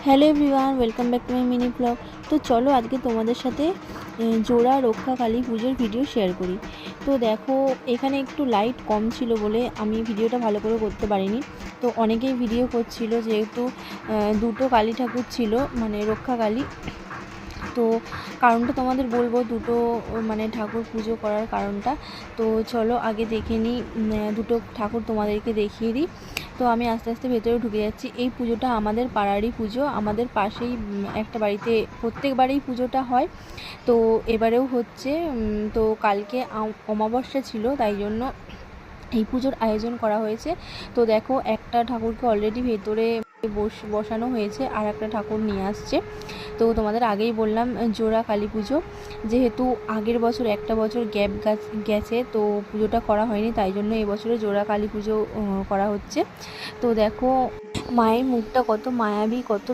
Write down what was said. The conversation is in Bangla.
Hello everyone, welcome back to my mini blog. তো চলো আজকে তোমাদের সাথে জোড়া রক্ষা কালী পুজোর ভিডিও শেয়ার করি। তো দেখো, এখানে একটু লাইট কম ছিল বলে আমি ভিডিওটা ভালো করে করতে পারিনি। তো অনেকেই ভিডিও করছিল, যেহেতু দুটো কালী ঠাকুর ছিল, মানে রক্ষা কালী। তো কারণটা তোমাদের বলবো, দুটো মানে ঠাকুর পুজো করার কারণটা। তো চলো আগে দেখে নিই, দুটো ঠাকুর তোমাদেরকে দেখিয়ে দিই। তো আমি আস্তে আস্তে ভেতরে ঢুকে যাচ্ছি। এই পুজোটা আমাদের পাড়ারই পুজো, আমাদের পাশেই একটা বাড়িতে প্রত্যেকবারেই পুজোটা হয়। তো এবারেও হচ্ছে। তো কালকে অমাবস্যা ছিল, তাই জন্য এই পুজোর আয়োজন করা হয়েছে। তো দেখো, একটা ঠাকুরকে অলরেডি ভেতরে বসানো হয়েছে, আর একটা ঠাকুর নিয়ে আসছে। তো তোমাদের আগেই বললাম জোড়া কালী পুজো, যেহেতু আগের বছর একটা বছর গ্যাপ গেছে, তো পুজোটা করা হয়নি, তাই জন্য এই বছরে জোড়া কালী পুজো করা হচ্ছে। তো দেখো মায়ের মুখটা কত মায়াবী, কত